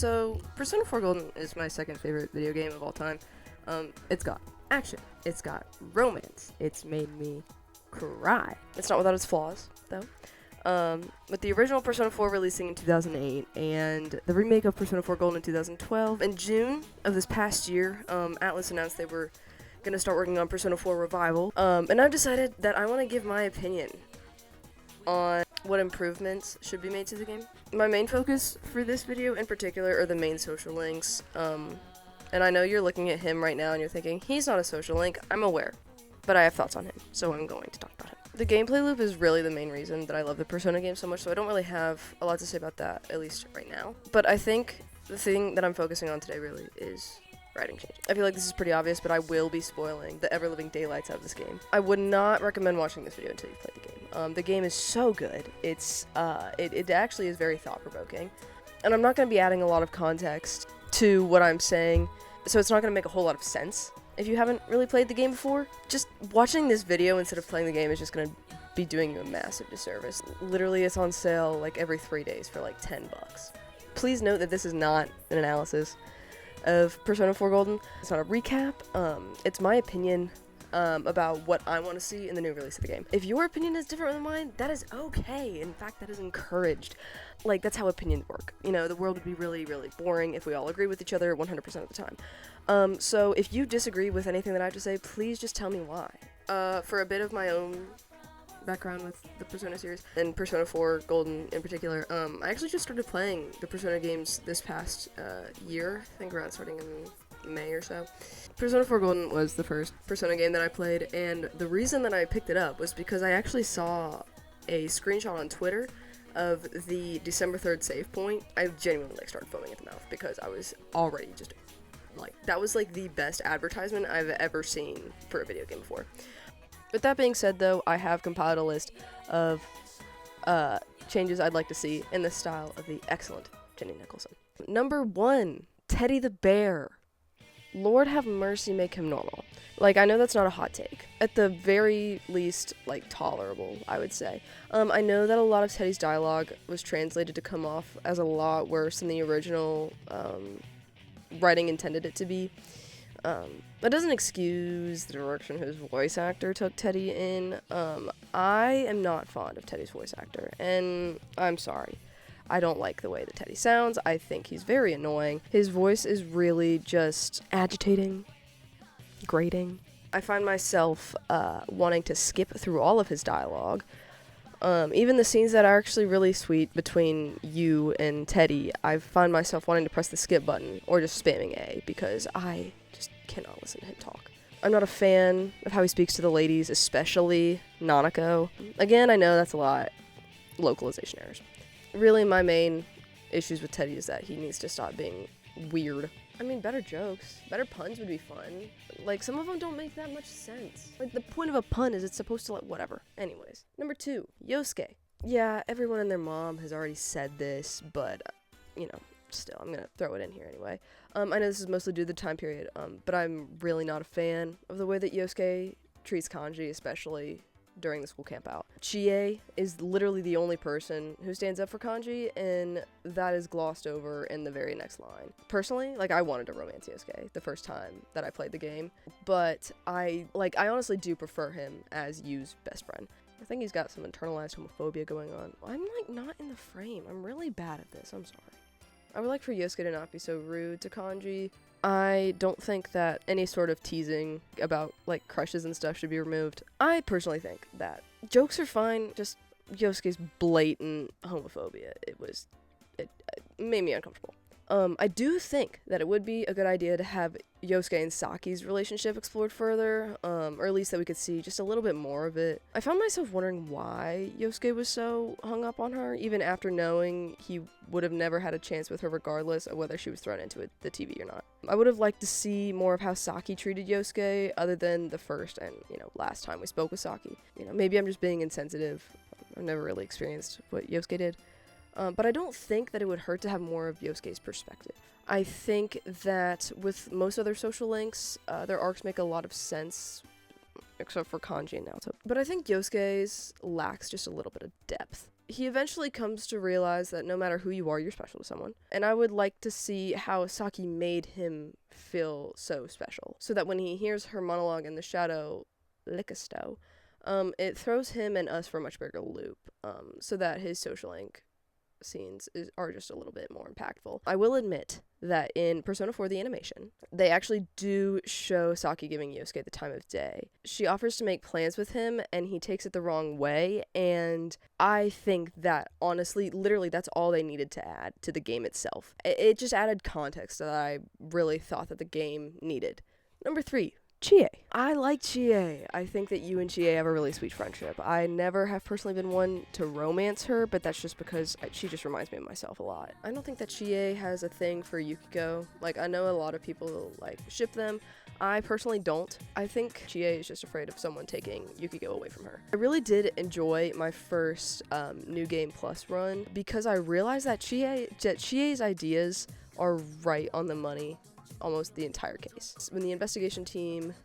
So, Persona 4 Golden is my second favorite video game of all time. It's got action, it's got romance, it's made me cry. It's not without its flaws, though. With the original Persona 4 releasing in 2008 and the remake of Persona 4 Golden in 2012, in June of this past year, Atlus announced they were going to start working on Persona 4 Revival. And I've decided that I want to give my opinion on what improvements should be made to the game. My main focus for this video in particular are the main social links. And I know you're looking at him right now and you're thinking, he's not a social link. I'm aware, but I have thoughts on him, so I'm going to talk about him. The gameplay loop is really the main reason that I love the Persona game so much, so I don't really have a lot to say about that, at least right now. But I think the thing that I'm focusing on today really is writing changes. I feel like this is pretty obvious, but I will be spoiling the ever-living daylights out of this game. I would not recommend watching this video until you've played the game. The game is so good. It actually is very thought-provoking. And I'm not going to be adding a lot of context to what I'm saying, so it's not going to make a whole lot of sense. If you haven't really played the game before, just watching this video instead of playing the game is just going to be doing you a massive disservice. Literally, it's on sale like every 3 days for like $10. Please note that this is not an analysis of Persona 4 Golden. It's not a recap. It's my opinion about what I want to see in the new release of the game. If your opinion is different than mine, that is okay. In fact, that is encouraged. Like, that's how opinions work. You know, the world would be really, really boring if we all agree with each other 100% of the time. So if you disagree with anything that I have to say, please just tell me why. For a bit of my own background with the Persona series, and Persona 4 Golden in particular, I actually just started playing the Persona games this past year, I think around starting in May or so. Persona 4 Golden was the first Persona game that I played, and the reason that I picked it up was because I actually saw a screenshot on Twitter of the December 3rd save point. I genuinely started foaming at the mouth because I was already just that was the best advertisement I've ever seen for a video game before. With that being said, though, I have compiled a list of changes I'd like to see in the style of the excellent Jenny Nicholson. Number 1, Teddy the Bear. Lord have mercy, make him normal. I know that's not a hot take. At the very least, tolerable, I would say. I know that a lot of Teddy's dialogue was translated to come off as a lot worse than the original writing intended it to be. That doesn't excuse the direction his voice actor took Teddy in. I am not fond of Teddy's voice actor, and I'm sorry. I don't like the way that Teddy sounds. I think he's very annoying. His voice is really just agitating, grating. I find myself wanting to skip through all of his dialogue. Even the scenes that are actually really sweet between you and Teddy, I find myself wanting to press the skip button or just spamming A because I just cannot listen to him talk. I'm not a fan of how he speaks to the ladies, especially Nanako. Again, I know that's a lot. Localization errors. Really, my main issues with Teddy is that he needs to stop being weird. I mean, better jokes, better puns would be fun. Some of them don't make that much sense. The point of a pun is it's supposed to whatever. Anyways. Number 2, Yosuke. Yeah, everyone and their mom has already said this, but, still, I'm gonna throw it in here anyway. I know this is mostly due to the time period, but I'm really not a fan of the way that Yosuke treats Kanji, especially during the school camp out. Chie is literally the only person who stands up for Kanji, and that is glossed over in the very next line. Personally, I wanted to romance Yosuke the first time that I played the game, but I honestly do prefer him as Yu's best friend. I think he's got some internalized homophobia going on. I'm not in the frame. I'm really bad at this. I'm sorry. I would like for Yosuke to not be so rude to Kanji. I don't think that any sort of teasing about crushes and stuff should be removed. I personally think that jokes are fine, just Yosuke's blatant homophobia, it made me uncomfortable. I do think that it would be a good idea to have Yosuke and Saki's relationship explored further, or at least that we could see just a little bit more of it. I found myself wondering why Yosuke was so hung up on her, even after knowing he would have never had a chance with her regardless of whether she was thrown into the TV or not. I would have liked to see more of how Saki treated Yosuke, other than the first and, last time we spoke with Saki. Maybe I'm just being insensitive. I've never really experienced what Yosuke did. But I don't think that it would hurt to have more of Yosuke's perspective. I think that with most other social links, their arcs make a lot of sense, except for Kanji and Naoto. But I think Yosuke's lacks just a little bit of depth. he eventually comes to realize that no matter who you are, you're special to someone. And I would like to see how Saki made him feel so special, so that when he hears her monologue in the shadow Likisto, it throws him and us for a much bigger loop, so that his social link scenes are just a little bit more impactful. I will admit that in Persona 4 the animation, they actually do show Saki giving Yosuke the time of day. She offers to make plans with him, and he takes it the wrong way, and I think that, honestly, literally, that's all they needed to add to the game itself. It just added context that I really thought that the game needed. Number 3. Chie. I like Chie. I think that you and Chie have a really sweet friendship. I never have personally been one to romance her, but that's just because she just reminds me of myself a lot. I don't think that Chie has a thing for Yukiko. Like, I know a lot of people, like, ship them. I personally don't. I think Chie is just afraid of someone taking Yukiko away from her. I really did enjoy my first New Game Plus run because I realized that Chie's ideas are right on the money almost the entire case. When the investigation team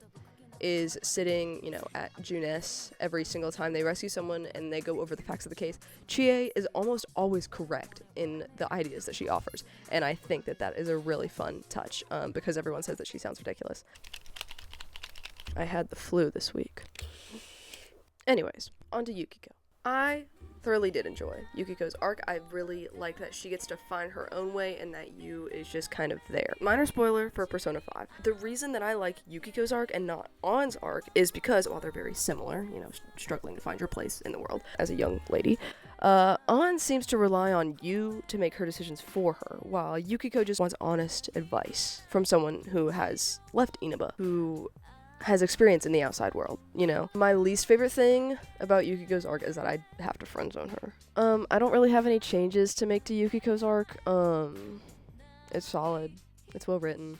is sitting, at Junes every single time they rescue someone and they go over the facts of the case, Chie is almost always correct in the ideas that she offers. And I think that that is a really fun touch, because everyone says that she sounds ridiculous. I had the flu this week. Anyways, on to Yukiko. I thoroughly did enjoy Yukiko's arc. I really like that she gets to find her own way and that Yu is just kind of there. Minor spoiler for Persona 5. The reason that I like Yukiko's arc and not Ann's arc is because, while they're very similar, struggling to find your place in the world as a young lady, Ann seems to rely on Yu to make her decisions for her, while Yukiko just wants honest advice from someone who has left Inaba, who has experience in the outside world, My least favorite thing about Yukiko's arc is that I have to friendzone her. I don't really have any changes to make to Yukiko's arc. It's solid. It's well written.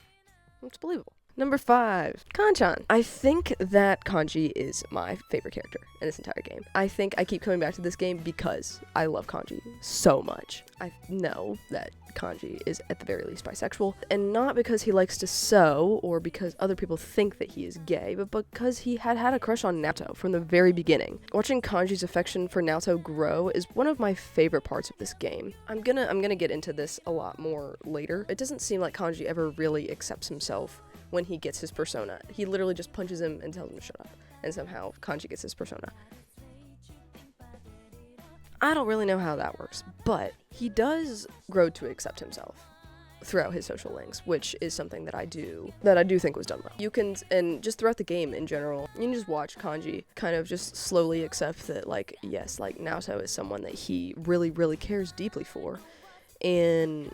It's believable. Number 5, Kanchan. I think that Kanji is my favorite character in this entire game. I think I keep coming back to this game because I love Kanji so much. I know that Kanji is at the very least bisexual, and not because he likes to sew or because other people think that he is gay, but because he had a crush on Naoto from the very beginning. Watching Kanji's affection for Naoto grow is one of my favorite parts of this game. I'm gonna get into this a lot more later. It doesn't seem like Kanji ever really accepts himself when he gets his persona. He literally just punches him and tells him to shut up, and somehow Kanji gets his persona. I don't really know how that works, but he does grow to accept himself throughout his social links, which is something that I do think was done well. You can, and just throughout the game in general, you can just watch Kanji kind of just slowly accept that, yes, Naoto is someone that he really, really cares deeply for, and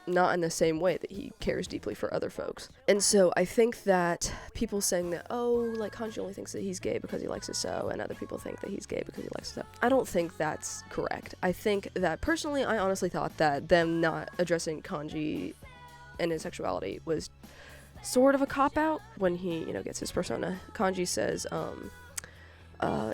not in the same way that he cares deeply for other folks. And so I think that people saying that, Kanji only thinks that he's gay because he likes to sew, and other people think that he's gay because he likes to sew, I don't think that's correct. I think that, personally, I honestly thought that them not addressing Kanji and his sexuality was sort of a cop-out. When he, gets his persona, Kanji says,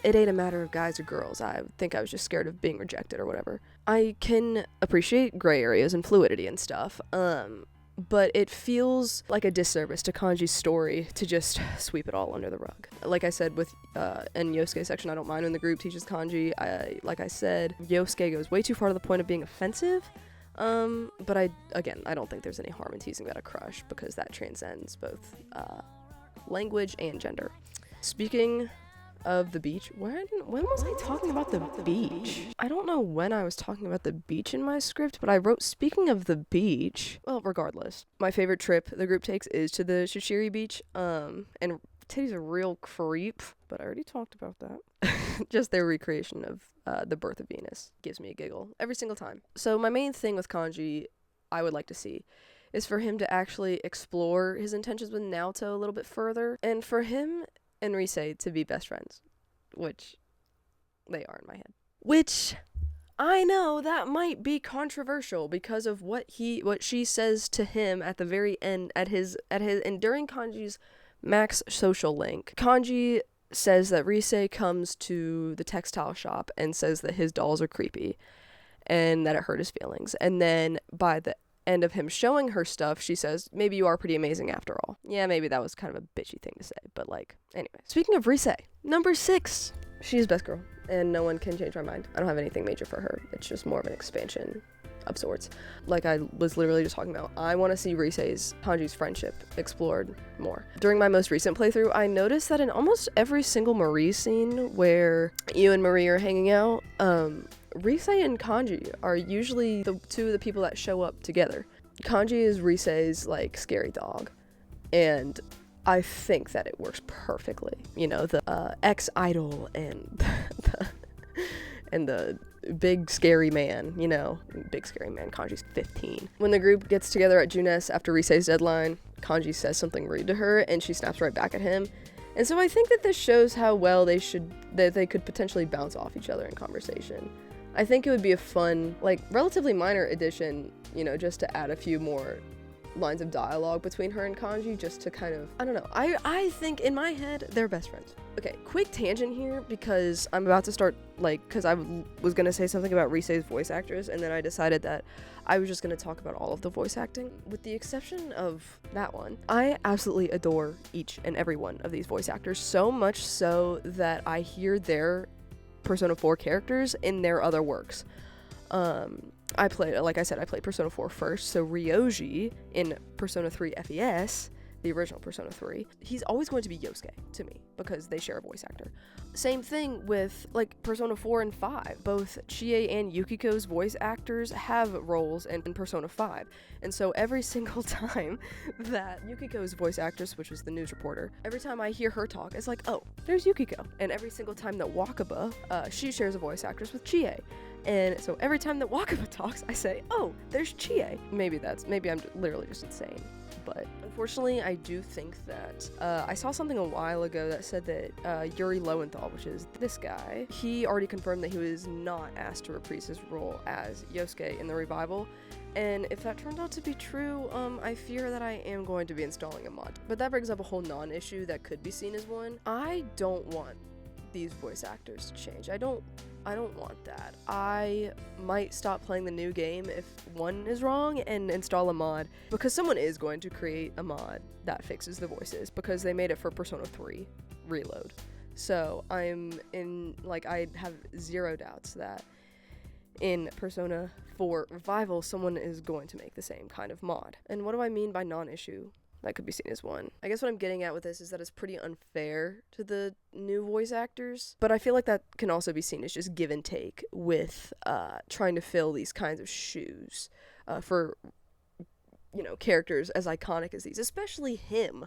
it ain't a matter of guys or girls. I think I was just scared of being rejected or whatever. I can appreciate gray areas and fluidity and stuff, but it feels like a disservice to Kanji's story to just sweep it all under the rug. Like I said, with in Yosuke's section, I don't mind when the group teaches Kanji. Like I said, Yosuke goes way too far to the point of being offensive, but I don't think there's any harm in teasing about a crush, because that transcends both language and gender. Speaking of the beach. When was I talking about the beach? I don't know when I was talking about the beach in my script, but I wrote, speaking of the beach. Well, regardless, my favorite trip the group takes is to the Shichiri beach, and Teddy's a real creep, but I already talked about that. Just their recreation of the birth of Venus gives me a giggle every single time. So my main thing with Kanji I would like to see is for him to actually explore his intentions with Naoto a little bit further, and for him and Rise to be best friends, which they are in my head. Which I know that might be controversial because of what she says to him at the very end and during Kanji's max social link. Kanji says that Rise comes to the textile shop and says that his dolls are creepy and that it hurt his feelings. And then by the end of him showing her stuff, she says, maybe you are pretty amazing after all. Yeah, maybe that was kind of a bitchy thing to say, but anyway. Speaking of Rise, number 6, she's best girl, and no one can change my mind. I don't have anything major for her. It's just more of an expansion of sorts. Like I was literally just talking about, I want to see Rise's Hanji's friendship explored more. During my most recent playthrough, I noticed that in almost every single Marie scene where you and Marie are hanging out, Rise and Kanji are usually the two of the people that show up together. Kanji is Rise's like scary dog, and I think that it works perfectly. You know, the ex-idol and the big scary man, you know. Big scary man, Kanji's 15. When the group gets together at Junes after Rise's deadline, Kanji says something rude to her and she snaps right back at him. And so I think that this shows how well they could potentially bounce off each other in conversation. I think it would be a fun, like, relatively minor addition, you know, just to add a few more lines of dialogue between her and Kanji, just to kind of, I don't know, I think in my head they're best friends. Okay, quick tangent here, because I'm about to start, like, because I was gonna say something about Rise's voice actress, and then I decided that I was just gonna talk about all of the voice acting, with the exception of that one. I absolutely adore each and every one of these voice actors, so much so that I hear their Persona 4 characters in their other works. I played Persona 4 first, so Ryoji in Persona 3 FES, the original Persona 3, he's always going to be Yosuke to me, because they share a voice actor. Same thing with, like, Persona 4 and 5. Both Chie and Yukiko's voice actors have roles in Persona 5, and so every single time that Yukiko's voice actress, which was the news reporter, every time I hear her talk, it's like, oh, there's Yukiko. And every single time that Wakaba, she shares a voice actress with Chie. And so every time that Wakaba talks, I say, oh, there's Chie. Maybe I'm literally just insane. But unfortunately, I do think that I saw something a while ago that said that Yuri Lowenthal, which is this guy, he already confirmed that he was not asked to reprise his role as Yosuke in the revival. And if that turned out to be true, I fear that I am going to be installing a mod. But that brings up a whole non-issue that could be seen as one. I don't want these voice actors to change. I don't want that. I might stop playing the new game if one is wrong and install a mod, because someone is going to create a mod that fixes the voices, because they made it for Persona 3 Reload. So I have zero doubts that in Persona 4 Revival, someone is going to make the same kind of mod. And what do I mean by non-issue? That could be seen as one. I guess what I'm getting at with this is that it's pretty unfair to the new voice actors, but I feel like that can also be seen as just give and take with trying to fill these kinds of shoes for, you know, characters as iconic as these, especially him.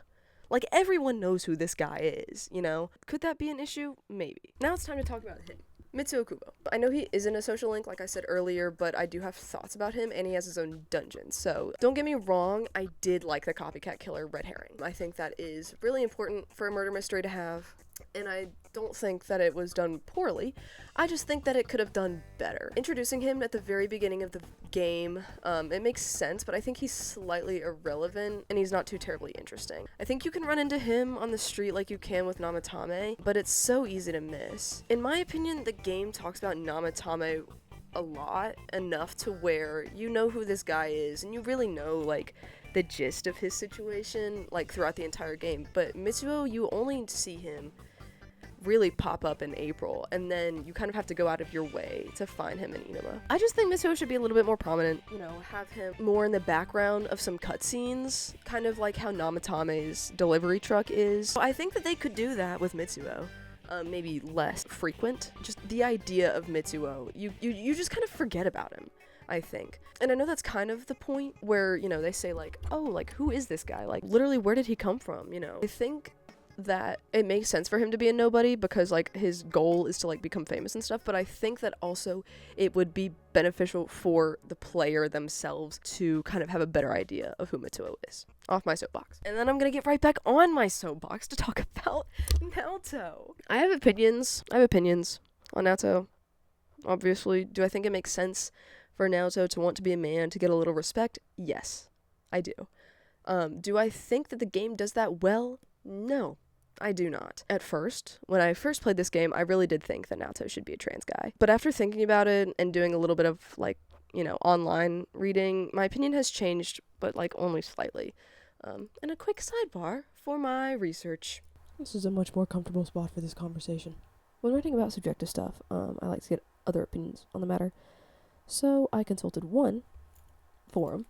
Like, everyone knows who this guy is, you know? Could that be an issue? Maybe. Now it's time to talk about him. Mitsuo Kubo. I know he isn't a social link, like I said earlier, but I do have thoughts about him, and he has his own dungeon. So don't get me wrong, I did like the copycat killer red herring. I think that is really important for a murder mystery to have, and I don't think that it was done poorly. I just think that it could have done better. Introducing him at the very beginning of the game, it makes sense, but I think he's slightly irrelevant, and he's not too terribly interesting. I think you can run into him on the street like you can with Namatame, but it's so easy to miss. In my opinion, the game talks about Namatame a lot, enough to where you know who this guy is, and you really know, like, the gist of his situation, like, throughout the entire game. But Mitsuo, you only see him really pop up in April, and then you kind of have to go out of your way to find him in Inuma. I just think Mitsuo should be a little bit more prominent, you know, have him more in the background of some cutscenes, kind of like how Namatame's delivery truck is. So I think that they could do that with Mitsuo. Maybe less frequent. Just the idea of Mitsuo, you just kind of forget about him, I think. And I know that's kind of the point where, you know, they say, like, oh, like, who is this guy? Like, literally, where did he come from, you know? I think that it makes sense for him to be a nobody because, like, his goal is to, like, become famous and stuff, but I think that also it would be beneficial for the player themselves to kind of have a better idea of who Mitsuo is. Off my soapbox. And then I'm gonna get right back on my soapbox to talk about Naoto. I have opinions on Naoto, obviously. Do I think it makes sense for Naoto to want to be a man to get a little respect? Yes, I do. Do I think that the game does that well? No, I do not. At first, when I first played this game, I really did think that Naoto should be a trans guy. But after thinking about it and doing a little bit of, like, you know, online reading, my opinion has changed, but, like, only slightly. And a quick sidebar for my research. This is a much more comfortable spot for this conversation. When writing about subjective stuff, I like to get other opinions on the matter. So I consulted one forum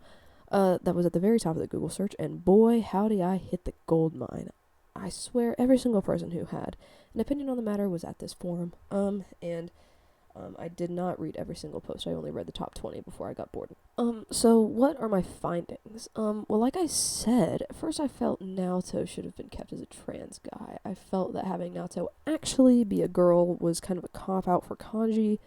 that was at the very top of the Google search, and boy, howdy, I hit the gold mine. I swear every single person who had an opinion on the matter was at this forum. I did not read every single post. I only read the top 20 before I got bored. So what are my findings? Well, like I said, at first I felt Naoto should have been kept as a trans guy. I felt that having Naoto actually be a girl was kind of a cop-out for Kanji.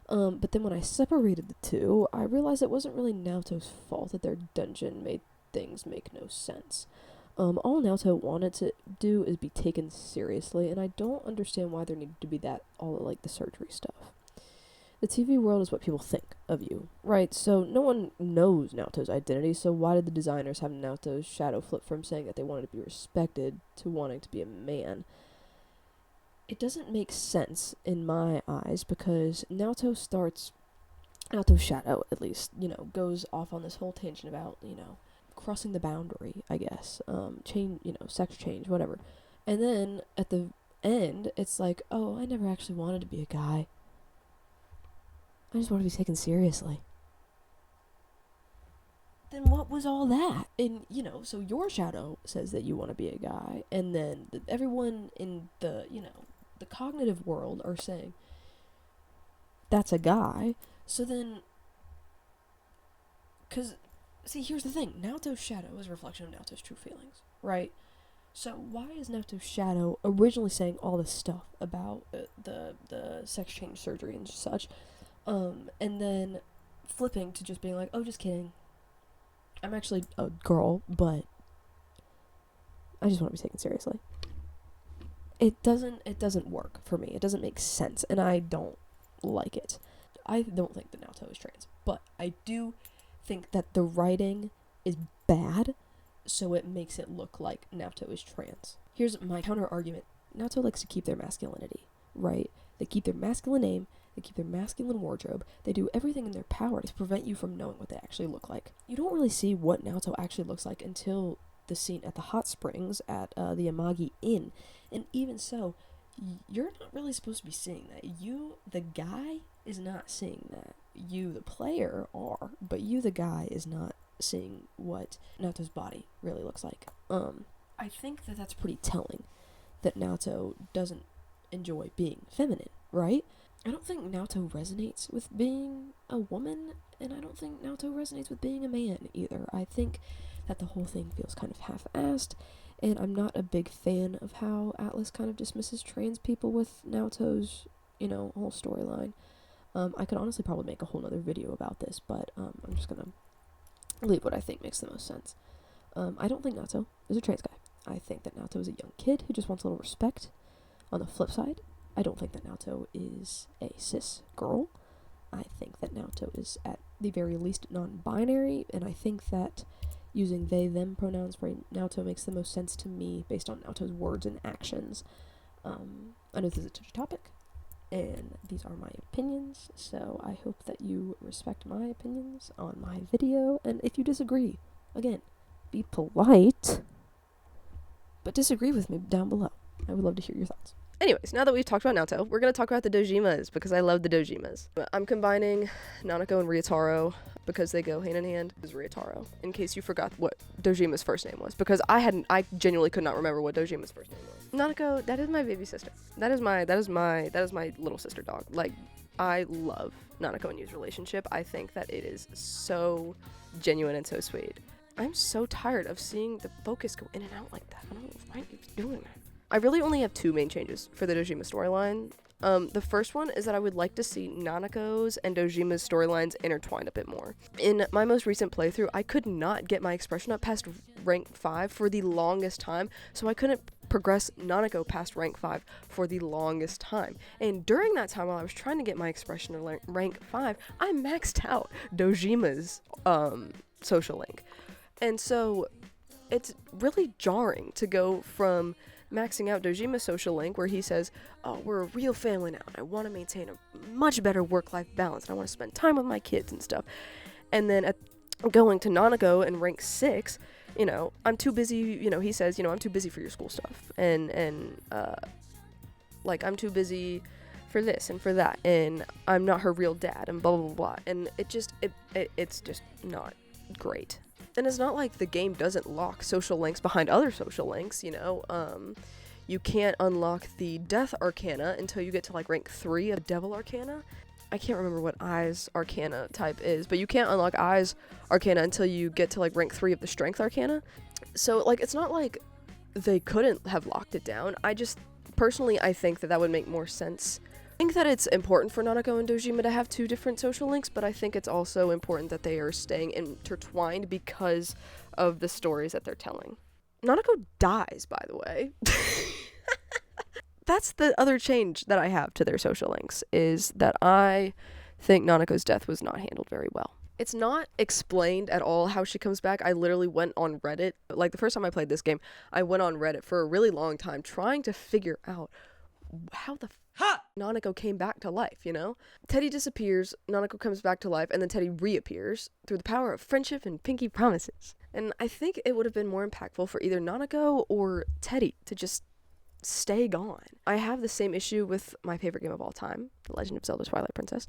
But then when I separated the two, I realized it wasn't really Naoto's fault that their dungeon made things make no sense. All Naoto wanted to do is be taken seriously, and I don't understand why there needed to be that, all like the surgery stuff. The TV world is what people think of you, right? So no one knows Naoto's identity, so why did the designers have Naoto's shadow flip from saying that they wanted to be respected to wanting to be a man? It doesn't make sense in my eyes because Naoto's shadow, at least, goes off on this whole tangent about, crossing the boundary, I guess, change, sex change, whatever. And then at the end, it's like, oh, I never actually wanted to be a guy. I just want to be taken seriously. Then what was all that? And, so your shadow says that you want to be a guy, and then everyone in the, the cognitive world are saying that's a guy. So then, because, see, here's the thing. Naoto's shadow is a reflection of Naoto's true feelings, right? So why is Naoto's shadow originally saying all this stuff about the sex change surgery and such, and then flipping to just being like, oh, just kidding. I'm actually a girl, but I just want to be taken seriously. It doesn't work for me. It doesn't make sense, and I don't like it. I don't think that Naoto is trans, but I do think that the writing is bad, so it makes it look like Naoto is trans. Here's my counter argument. Naoto likes to keep their masculinity, right? They keep their masculine name, they keep their masculine wardrobe, they do everything in their power to prevent you from knowing what they actually look like. You don't really see what Naoto actually looks like until the scene at the hot springs at the Amagi Inn, and even so, you're not really supposed to be seeing that. You, the guy, is not seeing that. You, the player, are, but you, the guy, is not seeing what Naoto's body really looks like. I think that that's pretty telling, that Naoto doesn't enjoy being feminine, right? I don't think Naoto resonates with being a woman, and I don't think Naoto resonates with being a man either. I think that the whole thing feels kind of half-assed, and I'm not a big fan of how Atlus kind of dismisses trans people with Naoto's, whole storyline. I could honestly probably make a whole nother video about this, but I'm just gonna leave what I think makes the most sense. I don't think Naoto is a trans guy. I think that Naoto is a young kid who just wants a little respect. On the flip side, I don't think that Naoto is a cis girl. I think that Naoto is at the very least non-binary, and I think that using they-them pronouns for Naoto makes the most sense to me based on Naoto's words and actions. I know this is a touchy topic, and these are my opinions, so I hope that you respect my opinions on my video, and if you disagree, again, be polite, but disagree with me down below. I would love to hear your thoughts. Anyways, now that we've talked about Naoto, we're going to talk about the Dojimas, because I love the Dojimas. I'm combining Nanako and Ryotaro, because they go hand in hand, is Ryotaro, in case you forgot what Dojima's first name was, because I genuinely could not remember what Dojima's first name was. Nanako, that is my baby sister. That is my little sister dog. Like, I love Nanako and Yu's relationship. I think that it is so genuine and so sweet. I'm so tired of seeing the focus go in and out like that. I don't know why it keeps doing that. I really only have two main changes for the Dojima storyline. The first one is that I would like to see Nanako's and Dojima's storylines intertwined a bit more. In my most recent playthrough, I could not get my expression up past rank 5 for the longest time, so I couldn't progress Nanako past rank 5 for the longest time. And during that time, while I was trying to get my expression to rank 5, I maxed out Dojima's social link. And so it's really jarring to go from maxing out Dojima's social link where he says, oh, we're a real family now, and I want to maintain a much better work-life balance, and I want to spend time with my kids and stuff. And then going to Nanako and rank 6, I'm too busy, he says, I'm too busy for your school stuff. And Like, I'm too busy for this and for that, and I'm not her real dad, and blah, blah, blah, blah. And it's just not great. And it's not like the game doesn't lock social links behind other social links, you know? You can't unlock the Death Arcana until you get to, like, rank 3 of Devil Arcana. I can't remember what Eyes Arcana type is, but you can't unlock Eyes Arcana until you get to, like, rank 3 of the Strength Arcana. So, like, it's not like they couldn't have locked it down. Personally, I think that would make more sense. I think that it's important for Nanako and Dojima to have 2 different social links, but I think it's also important that they are staying intertwined because of the stories that they're telling. Nanako dies, by the way. That's the other change that I have to their social links, is that I think Nanako's death was not handled very well. It's not explained at all how she comes back. I literally went on Reddit. Like, the first time I played this game, I went on Reddit for a really long time trying to figure out how the Nanako came back to life, you know? Teddy disappears, Nanako comes back to life, and then Teddy reappears through the power of friendship and pinky promises. And I think it would have been more impactful for either Nanako or Teddy to just stay gone. I have the same issue with my favorite game of all time, The Legend of Zelda Twilight Princess.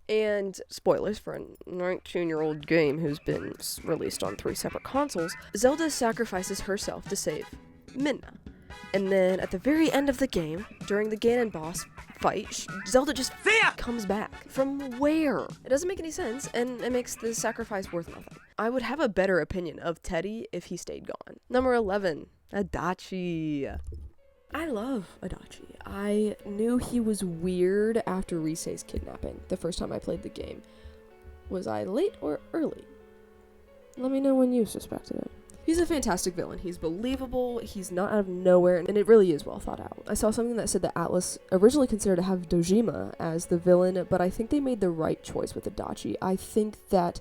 And spoilers for a 19-year-old game who's been released on 3 separate consoles, Zelda sacrifices herself to save Midna. And then at the very end of the game, during the Ganon boss fight, Zelda just comes back. From where? It doesn't make any sense, and it makes the sacrifice worth nothing. I would have a better opinion of Teddy if he stayed gone. Number 11, Adachi. I love Adachi. I knew he was weird after Risei's kidnapping the first time I played the game. Was I late or early? Let me know when you suspected it. He's a fantastic villain. He's believable, he's not out of nowhere, and it really is well thought out. I saw something that said that Atlus originally considered to have Dojima as the villain, but I think they made the right choice with Adachi. I think that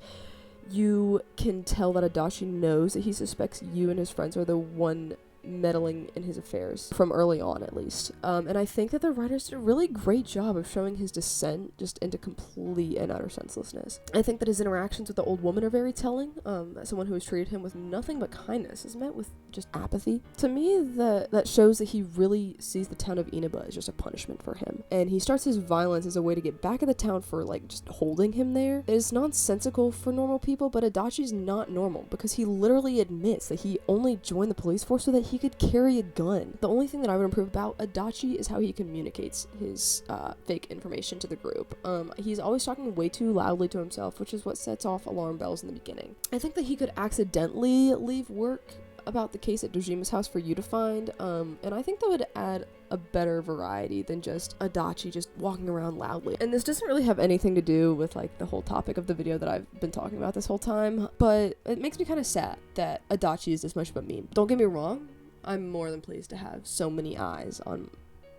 you can tell that Adachi knows that he suspects you and his friends are the one meddling in his affairs, from early on at least. And I think that the writers did a really great job of showing his descent just into complete and utter senselessness. I think that his interactions with the old woman are very telling. As someone who has treated him with nothing but kindness is met with just apathy. To me, that shows that he really sees the town of Inaba as just a punishment for him. And he starts his violence as a way to get back at the town for, like, just holding him there. It is nonsensical for normal people, but Adachi's not normal because he literally admits that he only joined the police force so that he could carry a gun. The only thing that I would improve about Adachi is how he communicates his fake information to the group. He's always talking way too loudly to himself, which is what sets off alarm bells in the beginning. I think that he could accidentally leave work about the case at Dojima's house for you to find, and I think that would add a better variety than just Adachi just walking around loudly. And this doesn't really have anything to do with, like, the whole topic of the video that I've been talking about this whole time, but it makes me kind of sad that Adachi is this much of a meme. Don't get me wrong, I'm more than pleased to have so many eyes on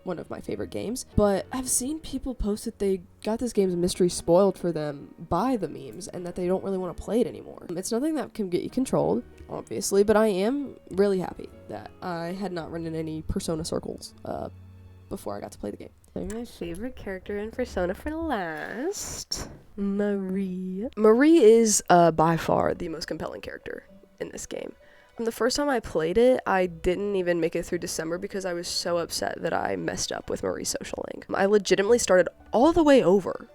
one of my favorite games, but I've seen people post that they got this game's mystery spoiled for them by the memes and that they don't really want to play it anymore. It's nothing that can get you controlled, obviously, but I am really happy that I had not run in any Persona circles before I got to play the game. My favorite character in Persona for last, Marie. Marie is by far the most compelling character in this game. The first time I played it, I didn't even make it through December because I was so upset that I messed up with Marie's social link. I legitimately started all the way over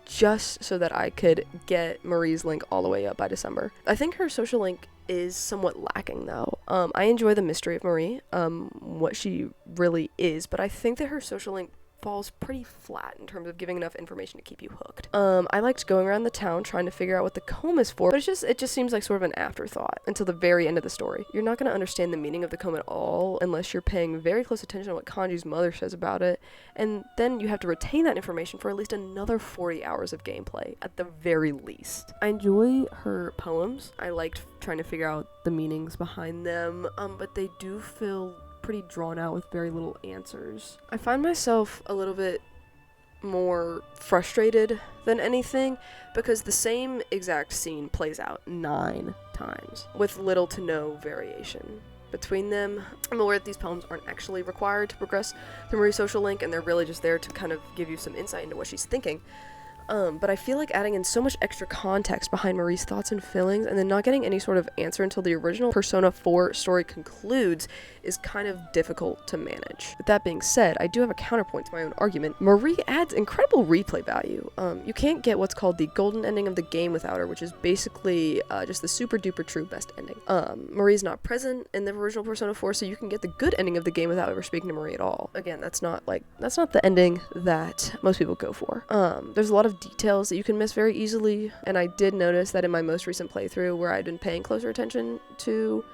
just so that I could get Marie's link all the way up by December. I think her social link is somewhat lacking though. I enjoy the mystery of Marie, what she really is, but I think that her social link falls pretty flat in terms of giving enough information to keep you hooked. I liked going around the town trying to figure out what the comb is for, but it just seems like sort of an afterthought until the very end of the story. You're not going to understand the meaning of the comb at all unless you're paying very close attention to what Kanji's mother says about it, and then you have to retain that information for at least another 40 hours of gameplay, at the very least. I enjoy her poems. I liked trying to figure out the meanings behind them, but they do feel pretty drawn out with very little answers. I find myself a little bit more frustrated than anything because the same exact scene plays out 9 times with little to no variation between them. I'm aware that these poems aren't actually required to progress through Marie's social link, and they're really just there to kind of give you some insight into what she's thinking. But I feel like adding in so much extra context behind Marie's thoughts and feelings and then not getting any sort of answer until the original Persona 4 story concludes is kind of difficult to manage. With that being said, I do have a counterpoint to my own argument. Marie adds incredible replay value. You can't get what's called the golden ending of the game without her, which is basically just the super duper true best ending. Marie's not present in the original Persona 4, so you can get the good ending of the game without ever speaking to Marie at all. Again, that's not the ending that most people go for. There's a lot of details that you can miss very easily, and I did notice that in my most recent playthrough where I'd been paying closer attention to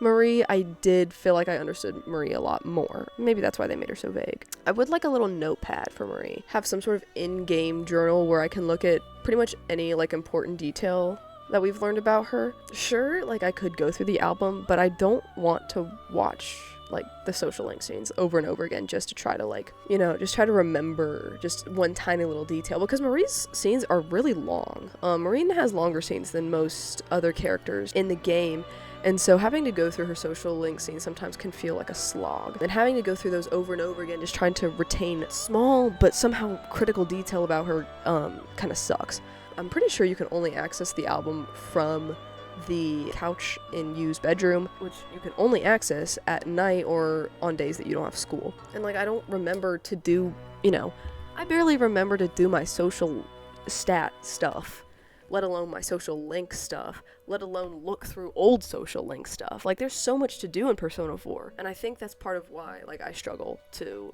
Marie, I did feel like I understood Marie a lot more. Maybe that's why they made her so vague. I would like a little notepad for Marie. Have some sort of in-game journal where I can look at pretty much any like important detail that we've learned about her. Sure, like I could go through the album, but I don't want to watch like the social link scenes over and over again just to try to like, just try to remember just one tiny little detail, because Marie's scenes are really long. Marine has longer scenes than most other characters in the game, and so having to go through her social link scenes sometimes can feel like a slog, and having to go through those over and over again just trying to retain small but somehow critical detail about her kind of sucks. I'm pretty sure you can only access the album from the couch in Yu's bedroom, which you can only access at night or on days that you don't have school. And like, I don't remember to do, I barely remember to do my social stat stuff, let alone my social link stuff, let alone look through old social link stuff. Like, there's so much to do in Persona 4, and I think that's part of why like I struggle to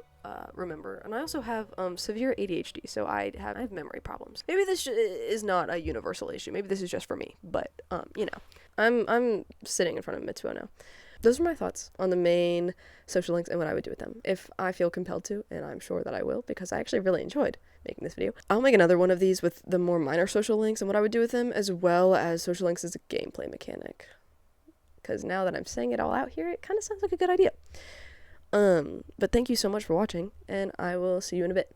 remember. And I also have severe ADHD, so I have memory problems. Maybe this is not a universal issue. Maybe this is just for me, but I'm sitting in front of Mitsuo now. Those are my thoughts on the main social links and what I would do with them if I feel compelled to, and I'm sure that I will, because I actually really enjoyed making this video. I'll make another one of these with the more minor social links and what I would do with them, as well as social links as a gameplay mechanic, because now that I'm saying it all out here, it kind of sounds like a good idea. But thank you so much for watching, and I will see you in a bit.